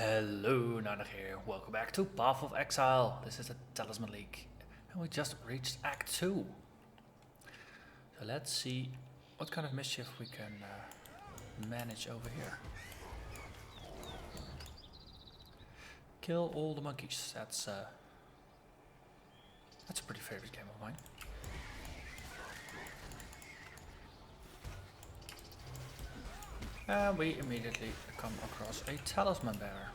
Hello, Narnach here. Welcome back to Path of Exile. This is the Talisman League, and we just reached Act 2. So let's see what kind of mischief we can manage over here. Kill all the monkeys. That's a pretty favorite game of mine. And we immediately come across a talisman bearer.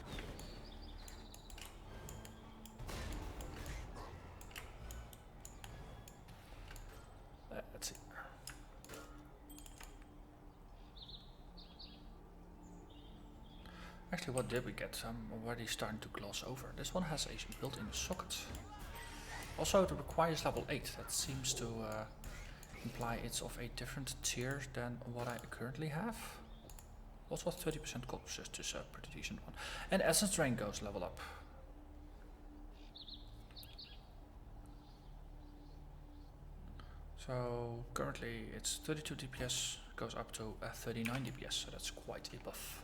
Let's see. Actually, what did we get? I'm already starting to gloss over. This one has a built-in socket. Also, it requires level 8. That seems to imply it's of a different tier than what I currently have. Also 30% cold resist is a pretty decent one. And Essence Drain goes level up. So currently it's 32 DPS, goes up to 39 DPS, so that's quite a buff.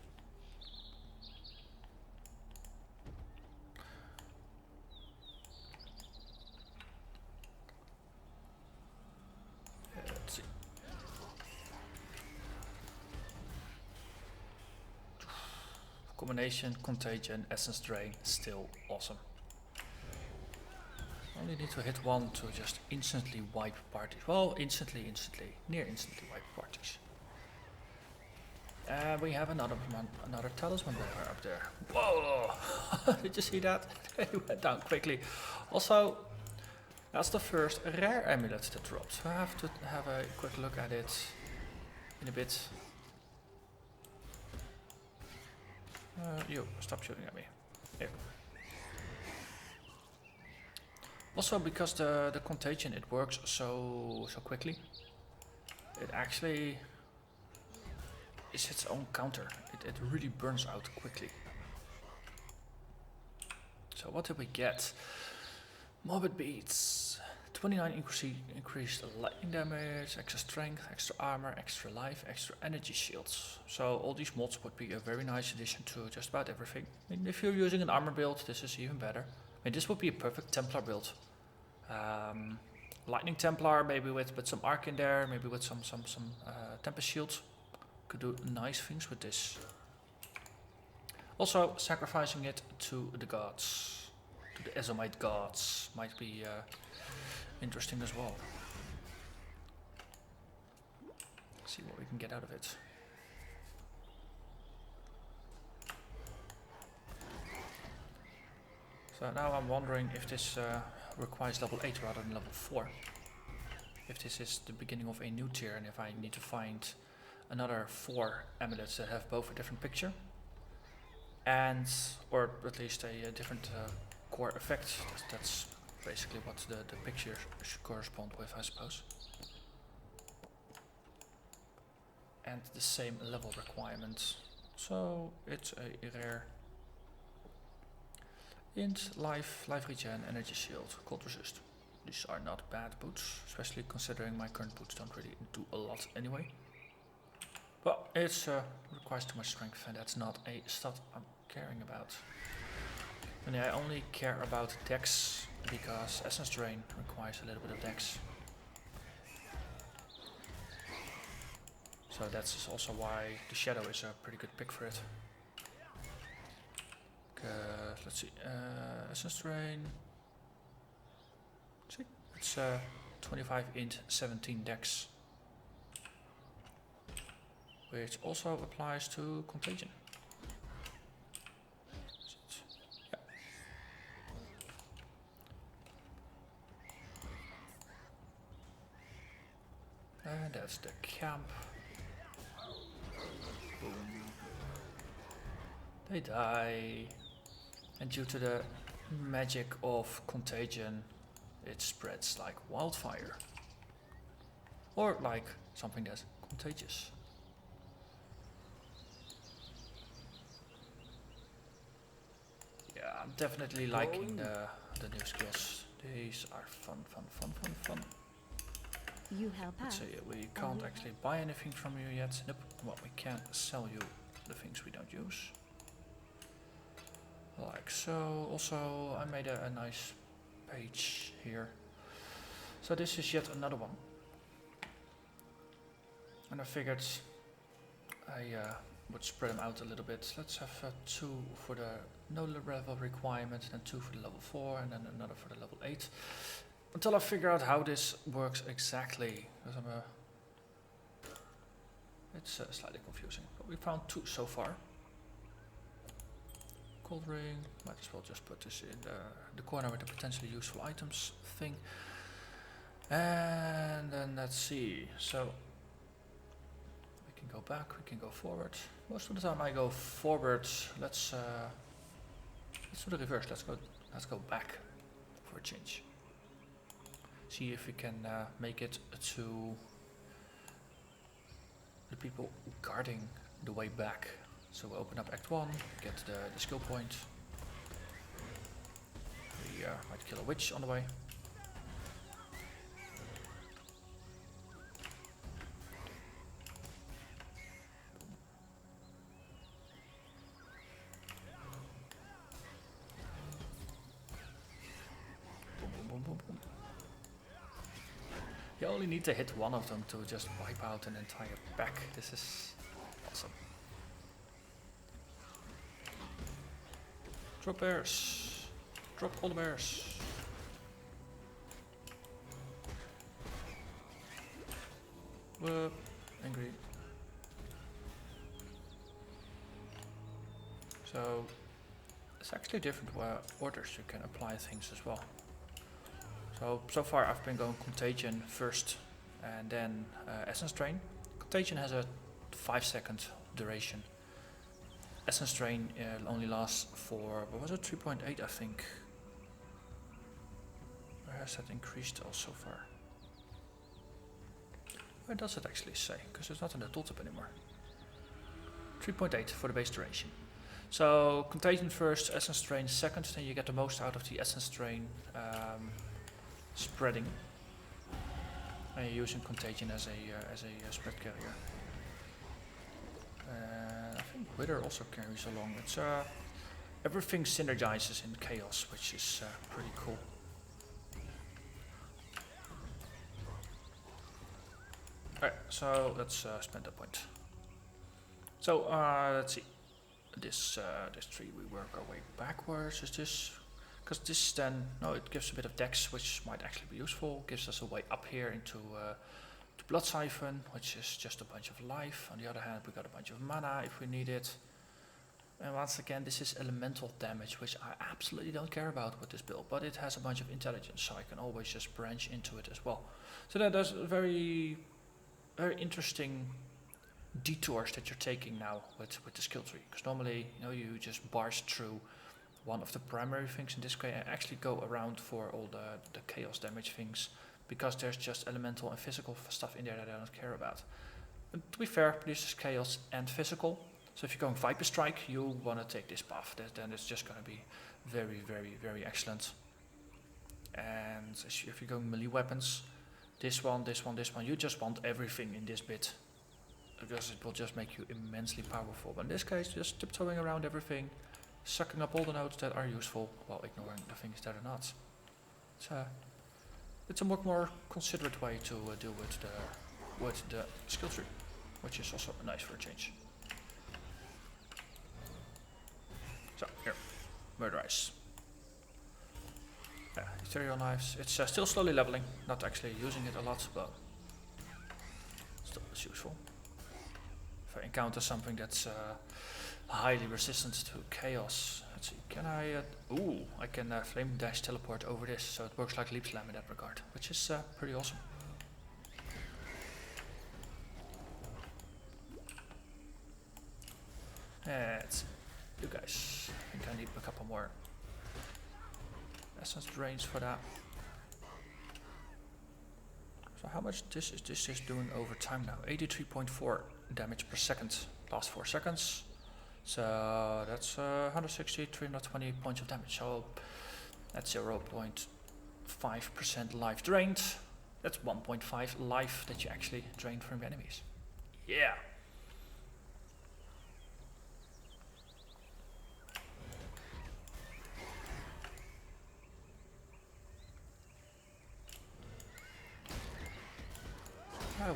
Let's see. Combination, Contagion, Essence Drain, still awesome. Only need to hit one to just instantly wipe parties. Well, near instantly wipe parties. And we have another talisman bearer up there. Whoa! Did you see that? He went down quickly. Also, that's the first rare amulet that dropped. I have to have a quick look at it in a bit. You, stop shooting at me. Here. Also, because the contagion, it works so quickly. It actually is its own counter. It really burns out quickly. So what did we get? Morbid beads. 29 increased lightning damage, extra strength, extra armor, extra life, extra energy shields. So all these mods would be a very nice addition to just about everything. I mean, if you're using an armor build, this is even better. I mean, this would be a perfect Templar build. Lightning Templar, maybe with some arc in there, maybe with some Tempest shields. Could do nice things with this. Also, sacrificing it to the gods, to the Ezomite gods, might be interesting as well. See what we can get out of it. So now I'm wondering if this requires level 8 rather than level 4. If this is the beginning of a new tier and if I need to find another 4 amulets that have both a different picture and or at least a different core effect. That's basically what the picture should correspond with, I suppose. And the same level requirements. So it's a rare int, life regen, energy shield, cold resist. These are not bad boots, especially considering my current boots don't really do a lot anyway. But it requires too much strength and that's not a stat I'm caring about. And I only care about dex because Essence Drain requires a little bit of dex. So that's also why the Shadow is a pretty good pick for it. Let's see, Essence Drain. See, it's 25 int, 17 dex. Which also applies to Contagion. And that's the camp. Boom. They die. And due to the magic of Contagion, it spreads like wildfire. Or like something that's contagious. Yeah, I'm definitely liking the new skills. These are fun. You help Let's us. see, we can't actually buy anything from you yet. Nope. Well, we can sell you the things we don't use. like so. Also, I made a nice page here. So this is yet another one. And I figured I would spread them out a little bit. Let's have 2 for the no level requirement, then 2 for the level 4, and then another for the level 8. Until I figure out how this works exactly. Because it's slightly confusing. But we found 2 so far. Cold ring. Might as well just put this in the corner with the potentially useful items thing. And then let's see. So we can go back, we can go forward. Most of the time I go forward. Let's do the reverse. Let's go back for a change. See if we can make it to the people guarding the way back. So we open up Act 1, get the skill point. We might kill a witch on the way. You only need to hit one of them to just wipe out an entire pack. This is awesome. Drop bears. Drop all the bears. Whoop. Angry. So it's actually different orders you can apply things as well. So far I've been going Contagion first and then Essence Drain. Contagion has a 5-second duration. Essence Drain only lasts for, what was it, 3.8 I think. Where has that increased so far? Where does it actually say? Because it's not in the tooltip anymore. 3.8 for the base duration. So Contagion first, Essence Drain second, then you get the most out of the Essence Drain spreading. And you're using Contagion as a spread carrier. I think Wither also carries along. It's everything synergizes in Chaos, which is pretty cool. Alright, so let's spend a point. So let's see. This tree we work our way backwards. Is this? Because this then, no, it gives a bit of dex, which might actually be useful. Gives us a way up here into to Blood Siphon, which is just a bunch of life. On the other hand, we got a bunch of mana if we need it. And once again, this is elemental damage, which I absolutely don't care about with this build, but it has a bunch of intelligence, so I can always just branch into it as well. So that there's very, very interesting detours that you're taking now with the skill tree. Because normally, you just barge through one of the primary things. In this case, I actually go around for all the chaos damage things, because there's just elemental and physical stuff in there that I don't care about. And to be fair, this is chaos and physical. So if you're going Viper Strike, you want to take this path. Then it's just going to be very, very, very excellent. And if you're going melee weapons, this one, you just want everything in this bit, because it will just make you immensely powerful. But in this case, just tiptoeing around everything, sucking up all the nodes that are useful while ignoring the things that are not. It's a much more considerate way to deal with the skill tree, which is also nice for a change. So here, Murderize. Yeah, ethereal knives. It's still slowly leveling, not actually using it a lot, but still it's useful. If I encounter something that's highly resistant to chaos, let's see, can I, I can flame dash teleport over this, so it works like leap slam in that regard, which is pretty awesome. Let's see, you guys, I think I need a couple more essence drains for that. So how much this is doing over time now? 83.4 damage per second, last 4 seconds. So that's 160, 320 points of damage. So that's 0.5% life drained. That's 1.5 life that you actually drained from your enemies. Yeah.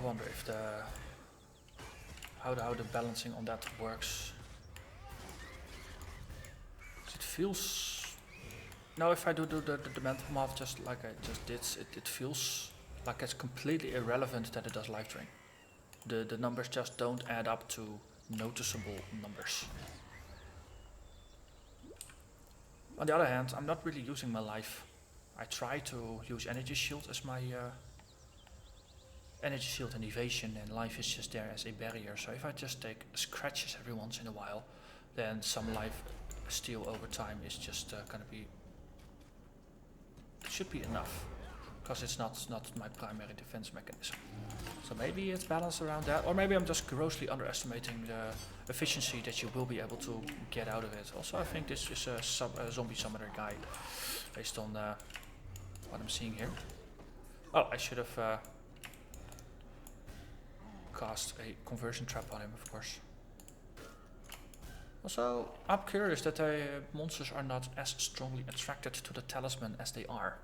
wonder if how the balancing on that works. It feels... Now if I do the mental math just like I just did, it feels like it's completely irrelevant that it does life drain. The numbers just don't add up to noticeable numbers. On the other hand, I'm not really using my life. I try to use energy shield as my energy shield and evasion, and life is just there as a barrier. So if I just take scratches every once in a while, then some life steal over time is just gonna be... It should be enough, because it's not my primary defense mechanism. So maybe it's balanced around that, or maybe I'm just grossly underestimating the efficiency that you will be able to get out of it. Also, I think this is a zombie summoner guy, based on what I'm seeing here. Oh, I should have cast a conversion trap on him, of course. Also, I'm curious that monsters are not as strongly attracted to the talisman as they are.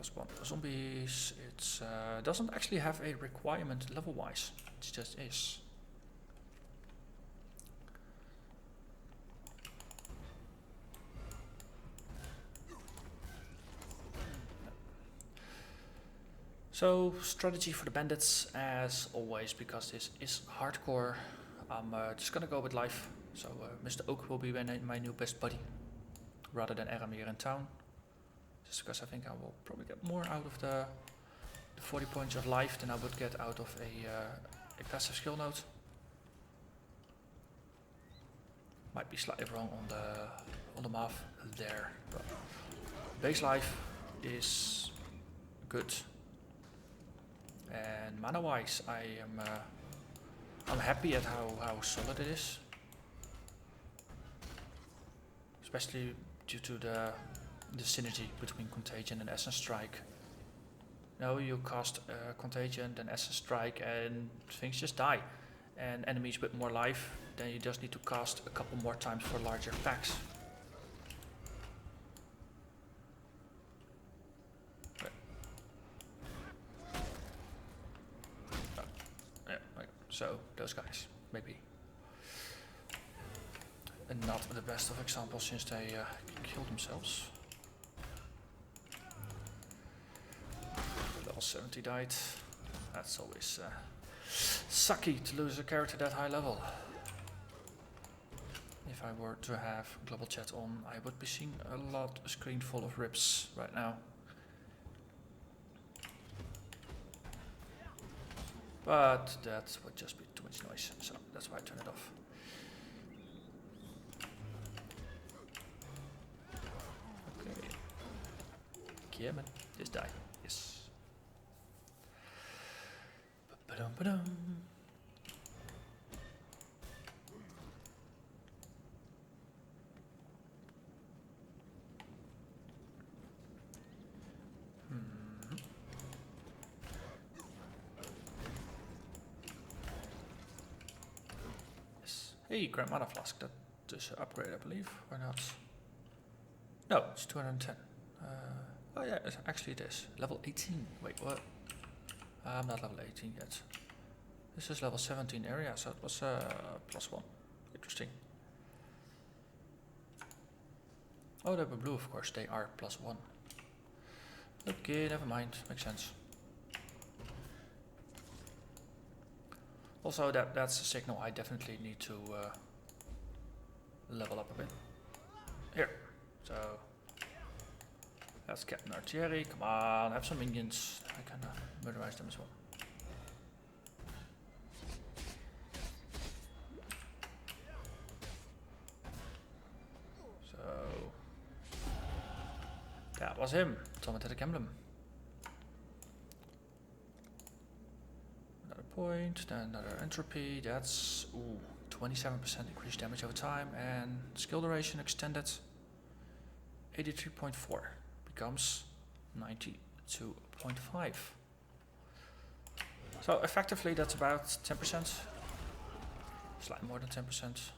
+1 zombies. It doesn't actually have a requirement level-wise. It just is. So, strategy for the bandits, as always, because this is hardcore. I'm just gonna go with life. So Mr. Oak will be my new best buddy, rather than Aramir in town. Just because I think I will probably get more out of the 40 points of life than I would get out of a passive skill node. Might be slightly wrong on the math there, but base life is good. And mana wise, I'm happy at how solid it is, especially due to the synergy between Contagion and Essence Strike. Now you cast Contagion, then Essence Strike, and things just die. And enemies with more life, then you just need to cast a couple more times for larger packs. So, those guys, maybe. And not the best of examples since they killed themselves. Level 70 died. That's always sucky to lose a character that high level. If I were to have global chat on, I would be seeing a screen full of rips right now. But that would just be too much noise, so that's why I turn it off. Okay. Yeah, man, just die. Yes. Ba-dum-ba-dum. Hey, Grand Mana Flask, that is an upgrade, I believe, or not? No, it's 210. Oh yeah, actually it is. Level 18. Wait, what? I'm not level 18 yet. This is level 17 area, so it was +1. Interesting. Oh, they were blue, of course. They are +1. Okay, never mind. Makes sense. Also, that's a signal I definitely need to level up a bit. Here. So, that's Captain Artillery. Come on, have some minions. I can murderize them as well. So, that was him. Automatic Emblem. Point, then another entropy, that's 27% increased damage over time, and skill duration extended 83.4 becomes 92.5. So effectively that's about 10%, slightly more than 10%.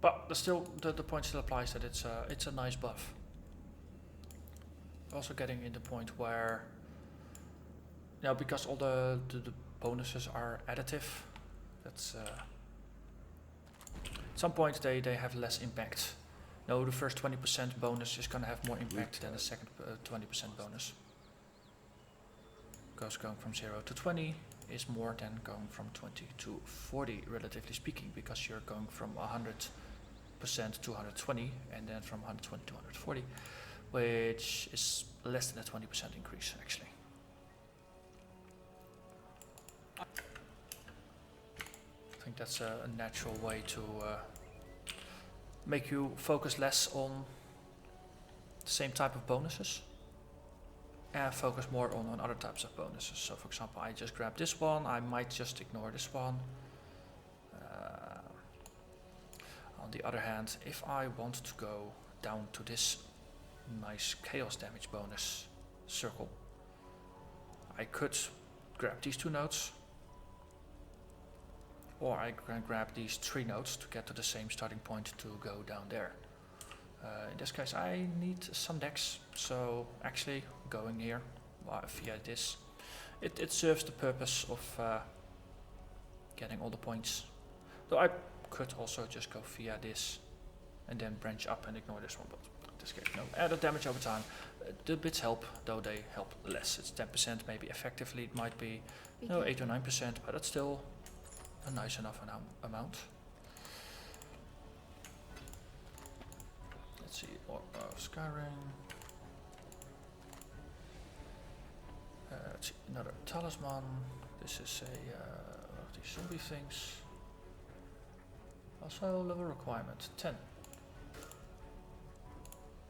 But still, the point still applies that it's a nice buff. also getting in the point where, now because all the bonuses are additive, that's at some point they have less impact. No, the first 20% bonus is going to have more impact than the second 20% bonus. Because going from 0 to 20 is more than going from 20 to 40, relatively speaking, because you're going from 100% to 120, and then from 120 to 140, which is less than a 20% increase, actually. I think that's a natural way to make you focus less on the same type of bonuses and focus more on other types of bonuses. So for example, I just grab this one, I might just ignore this one. On the other hand, if I want to go down to this nice chaos damage bonus circle, I could grab these 2 nodes, or I can grab these 3 nodes to get to the same starting point to go down there. In this case I need some decks, so actually going here via this, it serves the purpose of getting all the points. So I could also just go via this and then branch up and ignore this one, but in this case no. Added damage over time. The bits help, though they help less. It's 10% maybe effectively, it might be 8 or 9%, but it's still a nice enough amount. Let's see, Skyrim. Let's see, another Talisman. This is one of these zombie things. Also level requirement 10.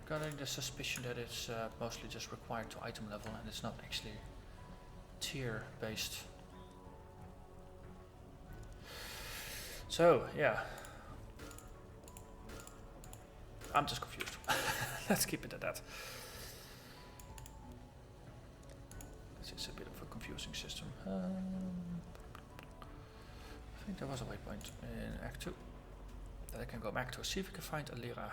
Getting the suspicion that it's mostly just required to item level and it's not actually tier based. So yeah, I'm just confused. Let's keep it at that. This is a bit of a confusing system. I think there was a waypoint in Act 2 that I can go back to, see if we can find Alira.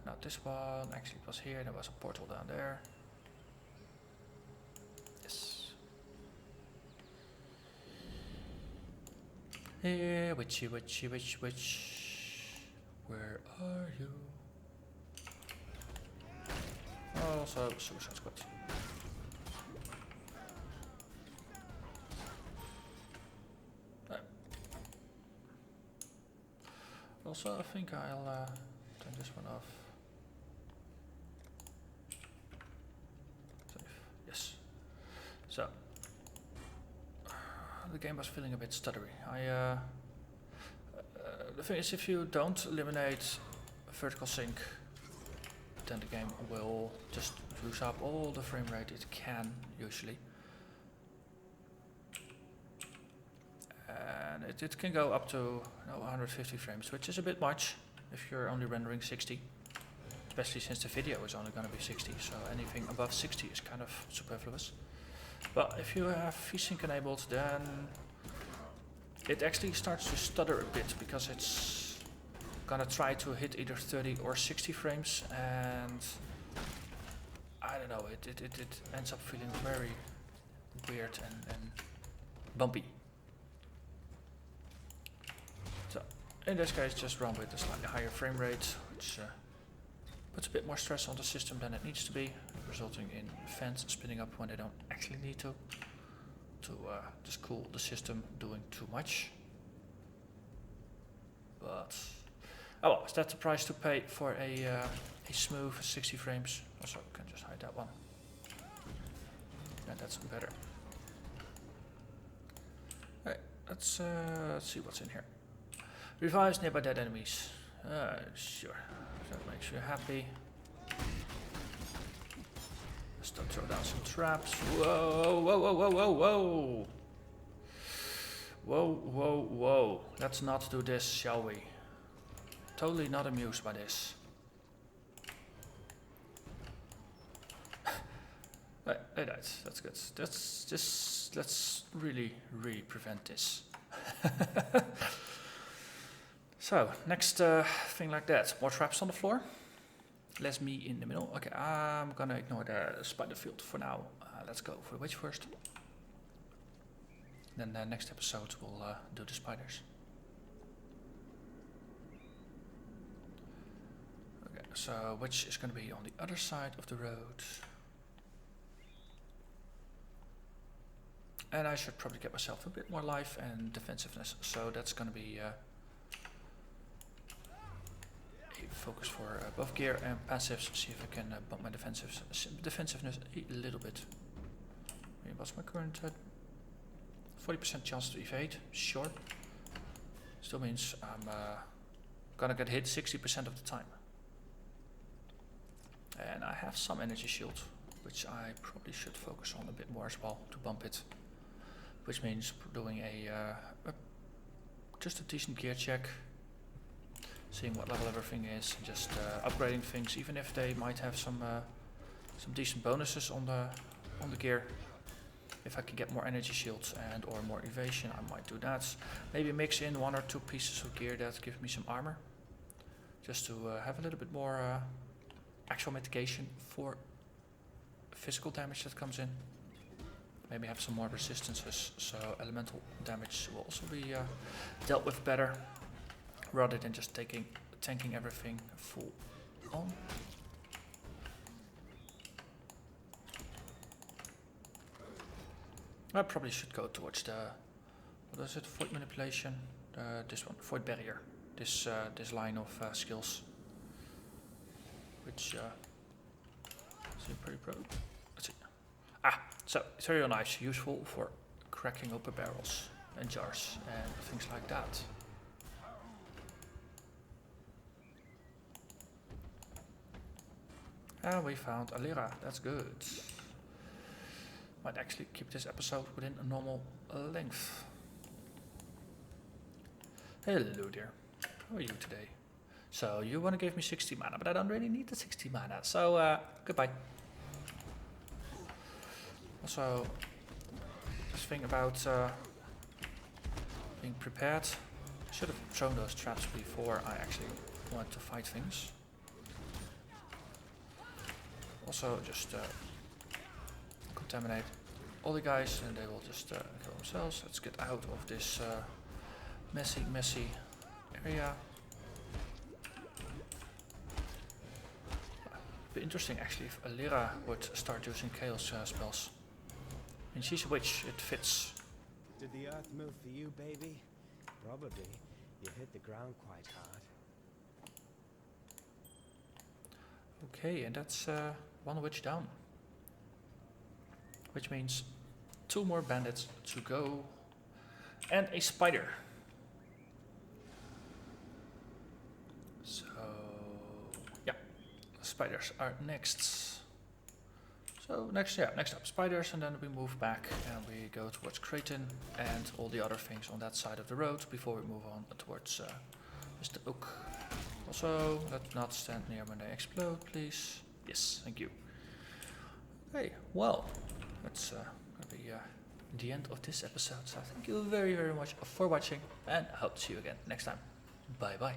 Not this one, actually it was here, there was a portal down there. Yes. Here, witchy, witchy, witch, where are you? Also, Suicide Squad. Also, I think I'll turn this one off. Save. Yes. So, the game was feeling a bit stuttery. The thing is, if you don't eliminate vertical sync, then the game will just use up all the frame rate it can, usually. And it can go up to 150 frames, which is a bit much if you're only rendering 60. Especially since the video is only going to be 60, so anything above 60 is kind of superfluous. But if you have VSync enabled, then it actually starts to stutter a bit, because it's gonna try to hit either 30 or 60 frames, and I don't know, it ends up feeling very weird and bumpy. So in this case, just run with a slightly higher frame rate, which puts a bit more stress on the system than it needs to be, resulting in fans spinning up when they don't actually need to just cool the system doing too much. But oh well, is that the price to pay for a smooth 60 frames? Also, you can just hide that one. And that's better. Alright, let's see what's in here. Revives nearby dead enemies. Sure, that makes you happy. Let's throw down some traps. Whoa, whoa, whoa, whoa, whoa, whoa. Whoa, whoa, whoa. Let's not do this, shall we? Totally not amused by this. Hey, that's good. Let's really prevent this. So, next thing like that. More traps on the floor. Less me in the middle. Okay, I'm gonna ignore the spider field for now. Let's go for the witch first. Then the next episode we'll do the spiders. Okay, so witch is gonna be on the other side of the road. And I should probably get myself a bit more life and defensiveness. So that's gonna be a focus for both gear and passives. See if I can bump my defensiveness a little bit. What's my current 40% chance to evade? Sure. Still means I'm gonna get hit 60% of the time. And I have some energy shield, which I probably should focus on a bit more as well to bump it. Which means doing just a decent gear check. Seeing what level everything is, just upgrading things, even if they might have some decent bonuses on the gear. If I can get more energy shields and or more evasion, I might do that. Maybe mix in 1 or 2 pieces of gear that give me some armor, just to have a little bit more actual mitigation for physical damage that comes in. Maybe have some more resistances, so elemental damage will also be dealt with better, rather than just tanking everything full on. I probably should go towards the, what is it, void manipulation, this one, void barrier, this line of skills, which seem pretty pro. Let's see. So ethereal knives, useful for cracking open barrels and jars and things like that. And we found Alira, that's good. Might actually keep this episode within a normal length. Hello there, how are you today? So you want to give me 60 mana, but I don't really need the 60 mana, so goodbye. Also, this thing about being prepared, I should have thrown those traps before I actually wanted to fight things. Also, just contaminate all the guys and they will just kill themselves. Let's get out of this messy area. It'd be interesting actually if Alira would start using chaos spells. I mean, she's a witch, it fits. Did the earth move for you, baby? Probably. You hit the ground quite hard. Okay, and that's 1 witch down. Which means 2 more bandits to go. And a spider. So, yeah, spiders are next. So next up spiders, and then we move back and we go towards Creighton and all the other things on that side of the road before we move on towards Mr. Oak. Also, let's not stand near when they explode, please. Yes, thank you. Okay, well, that's gonna be the end of this episode. So thank you very, very much for watching, and I hope to see you again next time. Bye bye.